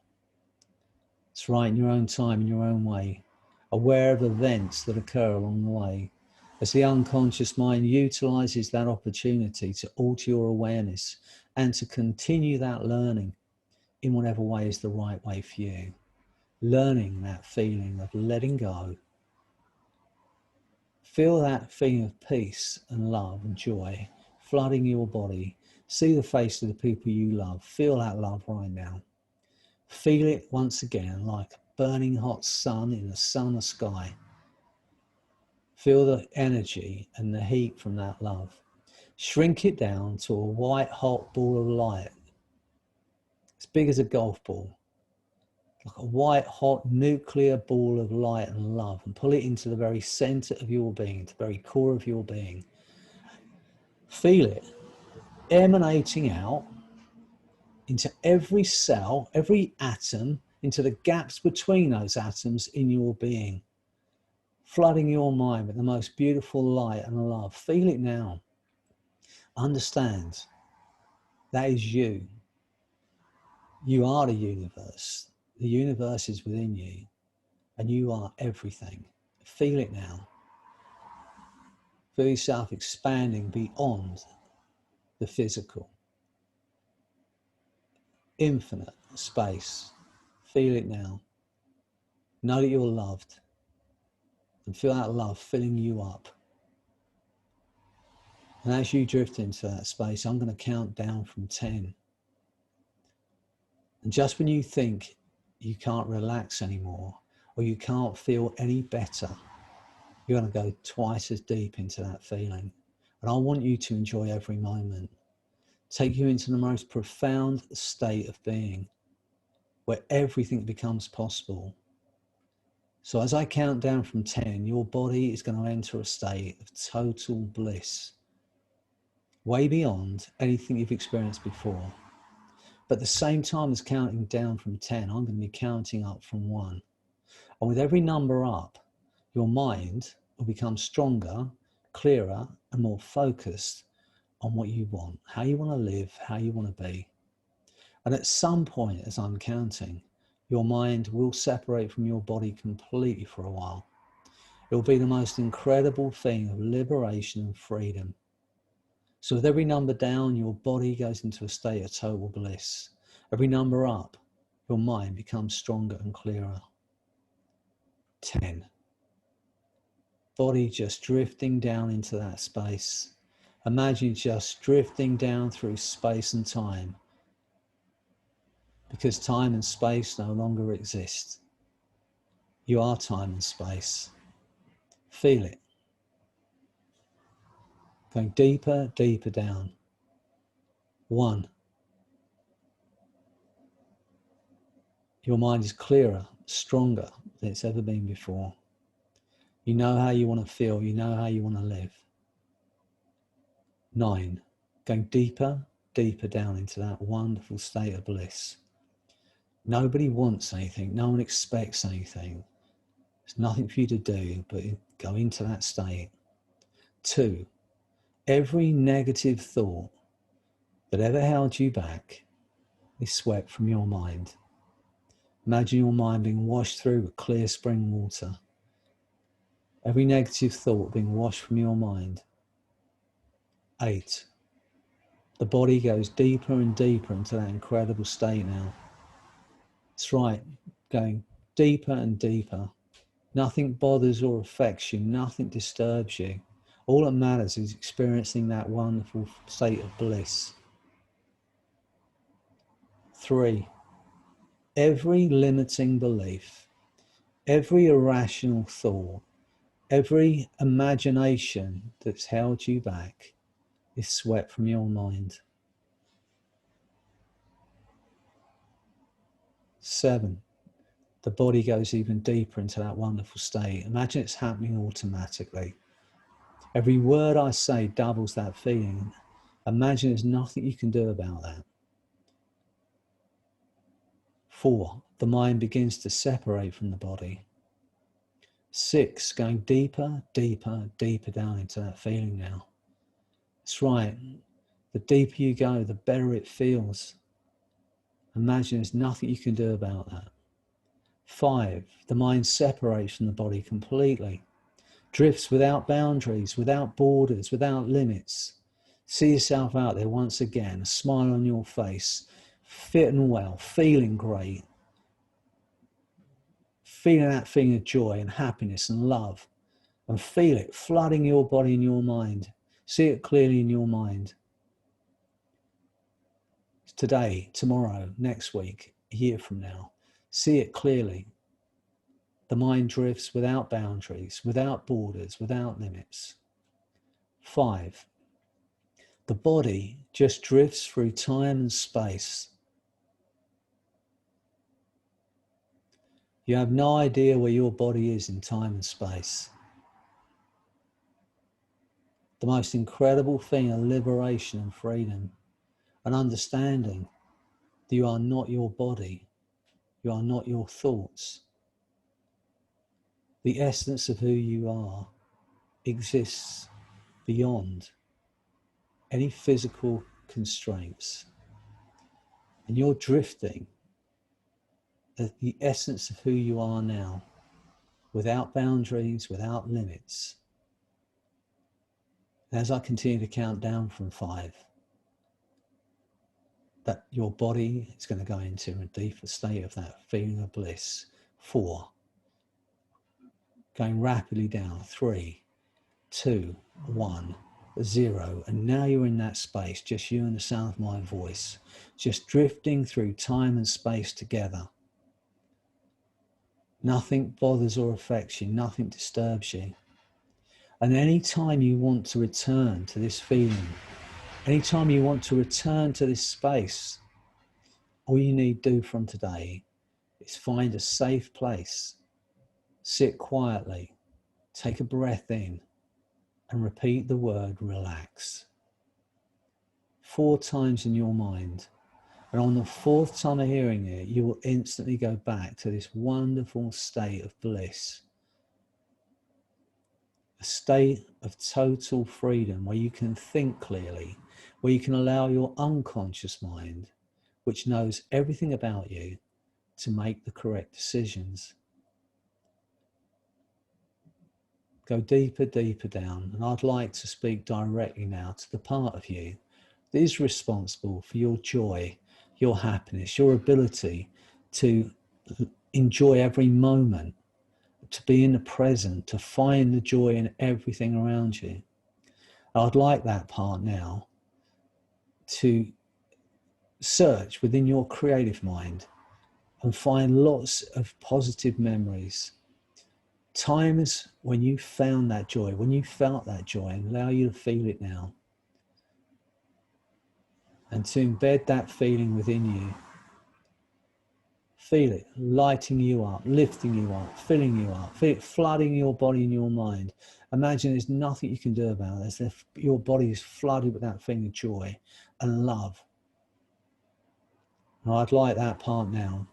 It's right, in your own time, in your own way, aware of events that occur along the way, as the unconscious mind utilizes that opportunity to alter your awareness and to continue that learning in whatever way is the right way for you. Learning that feeling of letting go. Feel that feeling of peace and love and joy flooding your body. See the face of the people you love. Feel that love right now. Feel it once again like a burning hot sun in a summer sky. Feel the energy and the heat from that love. Shrink it down to a white hot ball of light, as big as a golf ball, like a white hot nuclear ball of light and love, and pull it into the very center of your being, to the very core of your being. Feel it emanating out into every cell, every atom, into the gaps between those atoms in your being, flooding your mind with the most beautiful light and love. Feel it now. Understand that is you. You are the universe. The universe is within you, and you are everything. Feel it now. Feel yourself expanding beyond the physical. Infinite space. Feel it now. Know that you're loved, and feel that love filling you up. And as you drift into that space, I'm going to count down from 10. And just when you think you can't relax anymore, or you can't feel any better, you're going to go twice as deep into that feeling. And I want you to enjoy every moment. Take you into the most profound state of being, where everything becomes possible. So as I count down from 10, your body is going to enter a state of total bliss, way beyond anything you've experienced before. But at the same time as counting down from 10, I'm going to be counting up from 1. And with every number up, your mind will become stronger, clearer, and more focused on what you want, how you want to live, how you want to be. And at some point, as I'm counting, your mind will separate from your body completely for a while. It will be the most incredible thing of liberation and freedom. So with every number down, your body goes into a state of total bliss. Every number up, your mind becomes stronger and clearer. 10. Body just drifting down into that space. Imagine just drifting down through space and time, because time and space no longer exist. You are time and space. Feel it. Going deeper, deeper down. 1. Your mind is clearer, stronger than it's ever been before. You know how you want to feel. You know how you want to live. 9. Going deeper, deeper down into that wonderful state of bliss. Nobody wants anything. No one expects anything. There's nothing for you to do but go into that state. 2. Every negative thought that ever held you back is swept from your mind. Imagine your mind being washed through with clear spring water. Every negative thought being washed from your mind. 8. The body goes deeper and deeper into that incredible state now. That's right, going deeper and deeper. Nothing bothers or affects you. Nothing disturbs you. All that matters is experiencing that wonderful state of bliss. 3. Every limiting belief, every irrational thought, every imagination that's held you back is swept from your mind. 7. The body goes even deeper into that wonderful state. Imagine it's happening automatically. Every word I say doubles that feeling. Imagine there's nothing you can do about that. 4. The mind begins to separate from the body. 6. Going deeper, deeper, deeper down into that feeling now. That's right. The deeper you go, the better it feels. Imagine there's nothing you can do about that. 5. The mind separates from the body completely. Drifts without boundaries, without borders, without limits. See yourself out there once again, a smile on your face, fit and well, feeling great. Feeling that feeling of joy and happiness and love. And feel it flooding your body and your mind. See it clearly in your mind. Today, tomorrow, next week, a year from now. See it clearly. The mind drifts without boundaries, without borders, without limits. 5. The body just drifts through time and space. You have no idea where your body is in time and space. The most incredible thing of liberation and freedom, and understanding that you are not your body, you are not your thoughts. The essence of who you are exists beyond any physical constraints. And you're drifting at the essence of who you are now, without boundaries, without limits. As I continue to count down from 5, that your body is going to go into a deeper state of that feeling of bliss. 4, going rapidly down. 3, 2, 1, 0. And now you're in that space, just you and the sound of my voice, just drifting through time and space together. Nothing bothers or affects you, nothing disturbs you. And any time you want to return to this feeling, anytime you want to return to this space, all you need to do from today is find a safe place, sit quietly, take a breath in, and repeat the word relax 4 times in your mind. And on the 4th time of hearing it, you will instantly go back to this wonderful state of bliss. A state of total freedom where you can think clearly, where you can allow your unconscious mind, which knows everything about you, to make the correct decisions. Go deeper, deeper down. And I'd like to speak directly now to the part of you that is responsible for your joy, your happiness, your ability to enjoy every moment, to be in the present, to find the joy in everything around you. I'd like that part now to search within your creative mind and find lots of positive memories. Times when you found that joy, when you felt that joy, and allow you to feel it now. And to embed that feeling within you. Feel it lighting you up, lifting you up, filling you up. Feel it flooding your body and your mind. Imagine there's nothing you can do about it. As if your body is flooded with that feeling of joy and love. And I'd like that part now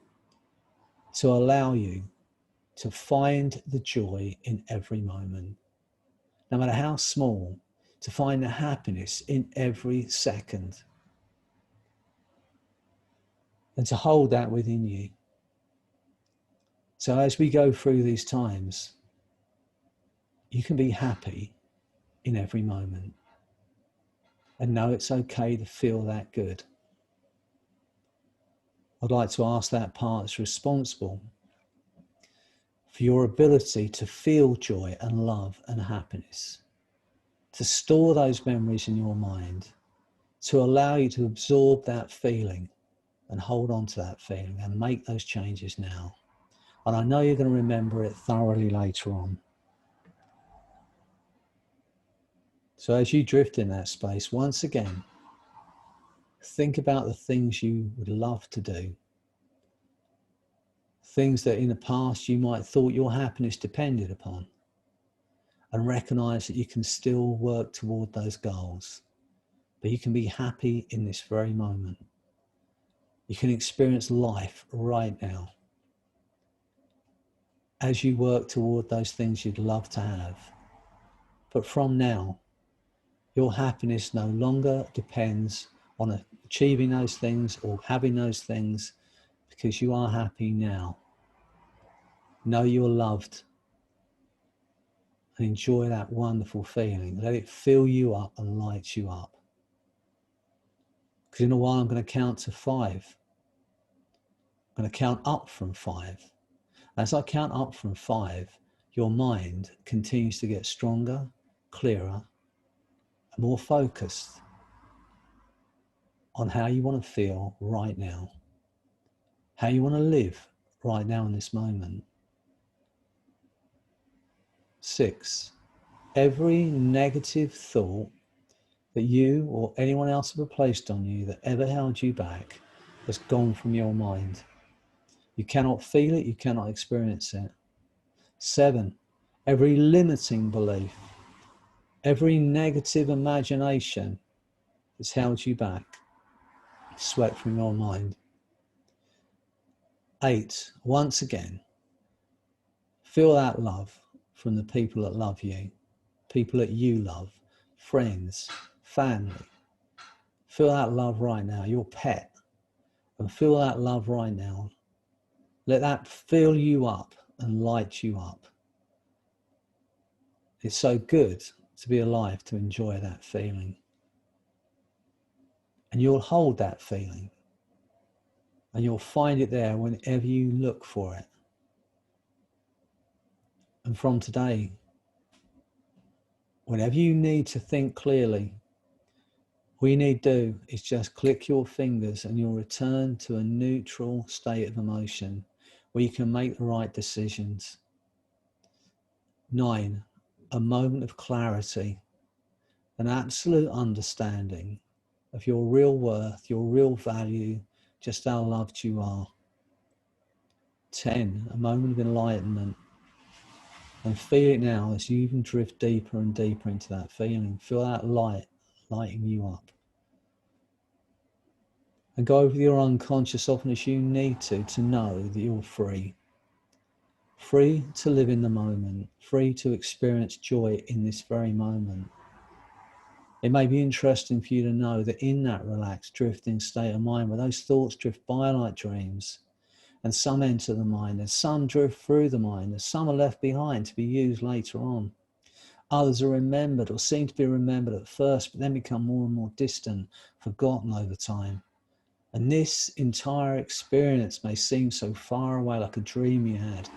to allow you to find the joy in every moment, no matter how small, to find the happiness in every second, and to hold that within you. So as we go through these times, you can be happy in every moment and know it's okay to feel that good. I'd like to ask that part that's responsible for your ability to feel joy and love and happiness, to store those memories in your mind, to allow you to absorb that feeling and hold on to that feeling and make those changes now. And I know you're going to remember it thoroughly later on. So as you drift in that space, once again, think about the things you would love to do. Things that in the past you might have thought your happiness depended upon. And recognize that you can still work toward those goals. But you can be happy in this very moment. You can experience life right now. As you work toward those things you'd love to have. But from now, your happiness no longer depends on achieving those things or having those things, because you are happy now. Know you're loved and enjoy that wonderful feeling. Let it fill you up and light you up. Because in a while I'm going to count to 5. I'm going to count up from 5. As I count up from 5, your mind continues to get stronger, clearer, and more focused on how you want to feel right now, how you want to live right now in this moment. 6, every negative thought that you or anyone else ever placed on you that ever held you back has gone from your mind. You cannot feel it, you cannot experience it. 7, every limiting belief, every negative imagination that's held you back, swept from your mind. 8, once again, feel that love from the people that love you, people that you love, friends, family, Feel that love right now, your pet, and feel that love right now. Let that fill you up and light you up. It's so good to be alive, to enjoy that feeling. And you'll hold that feeling. And you'll find it there whenever you look for it. And from today, whenever you need to think clearly, all you need to do is just click your fingers and you'll return to a neutral state of emotion where you can make the right decisions. 9, a moment of clarity, an absolute understanding of your real worth, your real value, just how loved you are. 10, a moment of enlightenment. And feel it now as you even drift deeper and deeper into that feeling. Feel that light lighting you up. And go over your unconscious often as you need to know that you're free. Free to live in the moment. Free to experience joy in this very moment. It may be interesting for you to know that in that relaxed, drifting state of mind, where those thoughts drift by like dreams, and some enter the mind, and some drift through the mind, and some are left behind to be used later on. Others are remembered or seem to be remembered at first, but then become more and more distant, forgotten over time. And this entire experience may seem so far away, like a dream you had.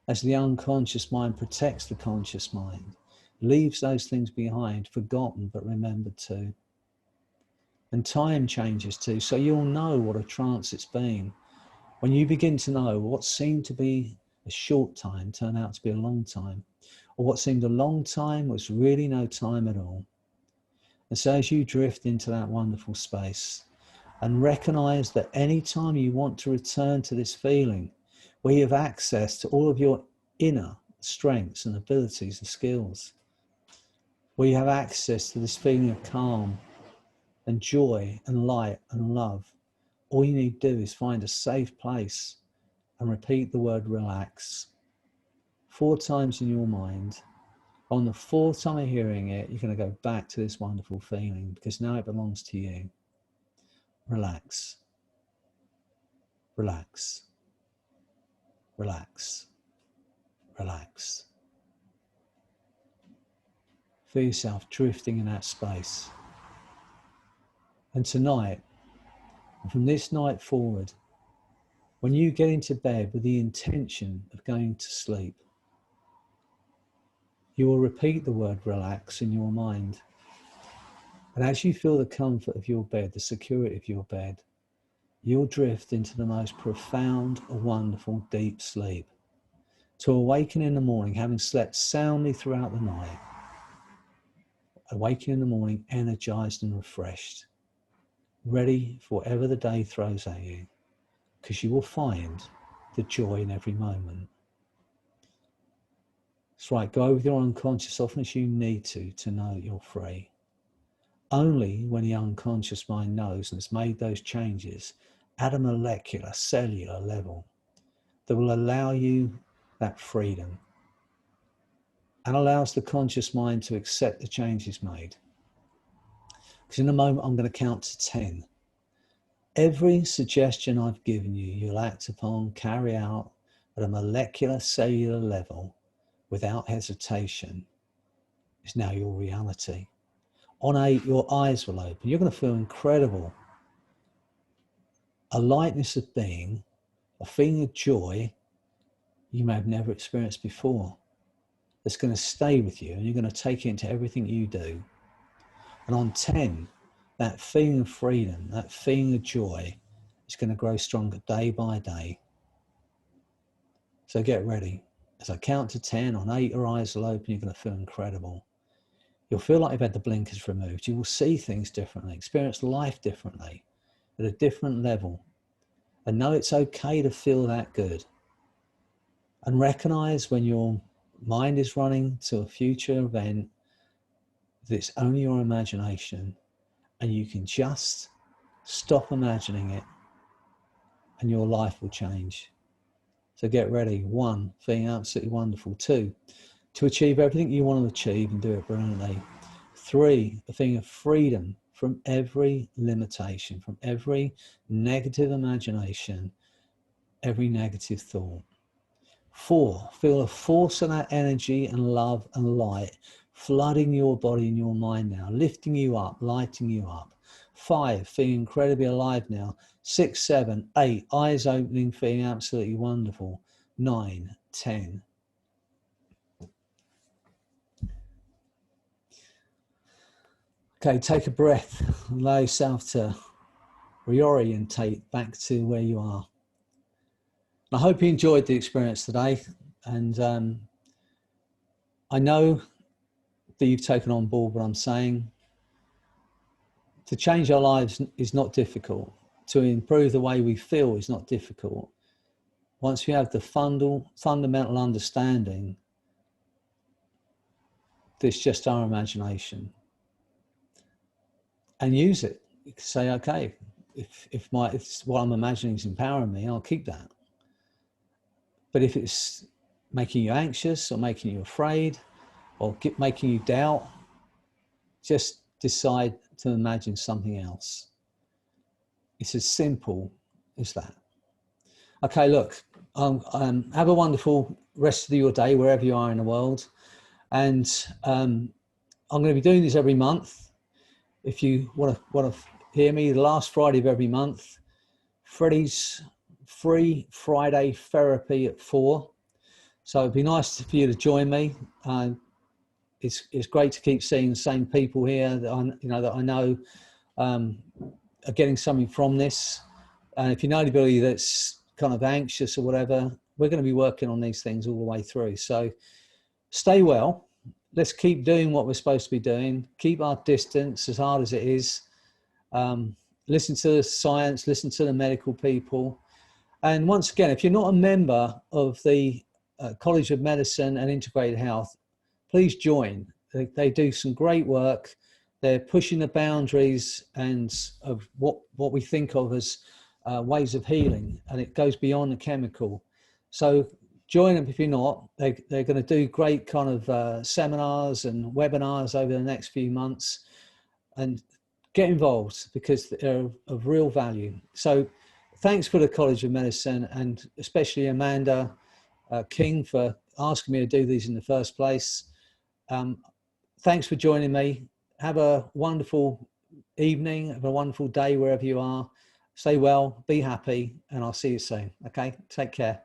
As the unconscious mind protects the conscious mind, leaves those things behind, forgotten but remembered too. And time changes too, so you'll know what a trance it's been. When you begin to know what seemed to be a short time turned out to be a long time, or what seemed a long time was really no time at all. And so as you drift into that wonderful space and recognize that any time you want to return to this feeling, where you have access to all of your inner strengths and abilities and skills, where you have access to this feeling of calm and joy and light and love, all you need to do is find a safe place and repeat the word relax 4 times in your mind. On the 4th time of hearing it, you're going to go back to this wonderful feeling because now it belongs to you. Relax. Relax. Relax. Relax. Feel yourself drifting in that space. And tonight, from this night forward, when you get into bed with the intention of going to sleep, you will repeat the word relax in your mind. And as you feel the comfort of your bed, the security of your bed, you'll drift into the most profound, wonderful, deep sleep, to awaken in the morning, having slept soundly throughout the night. Awaken in the morning, energized and refreshed, ready for whatever the day throws at you, because you will find the joy in every moment. That's right, go with your unconscious often as you need to know that you're free. Only when the unconscious mind knows and has made those changes at a molecular, cellular level that will allow you that freedom and allows the conscious mind to accept the changes made. Because in a moment, I'm going to count to 10. Every suggestion I've given you, you'll act upon, carry out at a molecular, cellular level without hesitation. Is now your reality. On 8, your eyes will open. You're going to feel incredible. A lightness of being, a feeling of joy you may have never experienced before. That's going to stay with you and you're going to take it into everything you do. And on 10, that feeling of freedom, that feeling of joy is going to grow stronger day by day. So get ready. As I count to 10, on 8, your eyes will open, you're going to feel incredible. You'll feel like you've had the blinkers removed. You will see things differently, experience life differently, at a different level. And know it's okay to feel that good. And recognize when your mind is running to a future event that it's only your imagination, and you can just stop imagining it and your life will change. So get ready. 1, feeling absolutely wonderful. 2, to achieve everything you want to achieve and do it brilliantly. 3, a feeling of freedom from every limitation, from every negative imagination, every negative thought. 4, feel a force of that energy and love and light flooding your body and your mind now, lifting you up, lighting you up. 5, feeling incredibly alive now. 6, 7, 8, eyes opening, feeling absolutely wonderful. 9, 10. Okay, take a breath. Allow yourself to reorientate back to where you are. I hope you enjoyed the experience today, and I know that you've taken on board what I'm saying. To change our lives is not difficult. To improve the way we feel is not difficult. Once we have the fundamental understanding, it's just our imagination. And use it. You can say, okay, if what I'm imagining is empowering me, I'll keep that. But if it's making you anxious or making you afraid or making you doubt, just decide to imagine something else. It's as simple as that. Okay, look, have a wonderful rest of your day wherever you are in the world. And I'm going to be doing this every month. If you want to hear me, the last Friday of every month, Freddy's free Friday therapy at 4. So it'd be nice for you to join me. It's great to keep seeing the same people here that I know are getting something from this. And if you know anybody that's kind of anxious or whatever, we're going to be working on these things all the way through. So stay well. Let's keep doing what we're supposed to be doing. Keep our distance as hard as it is. Listen to the science, listen to the medical people. And once again, if you're not a member of the College of Medicine and Integrated Health, please join. They do some great work. They're pushing the boundaries and of what we think of as ways of healing, and it goes beyond the chemical. So join them if you're not. They're going to do great kind of seminars and webinars over the next few months, and get involved because they're of real value. So thanks for the College of Medicine, and especially Amanda King for asking me to do these in the first place. Thanks for joining me. Have a wonderful evening, have a wonderful day wherever you are. Stay well, be happy, and I'll see you soon. Okay, take care.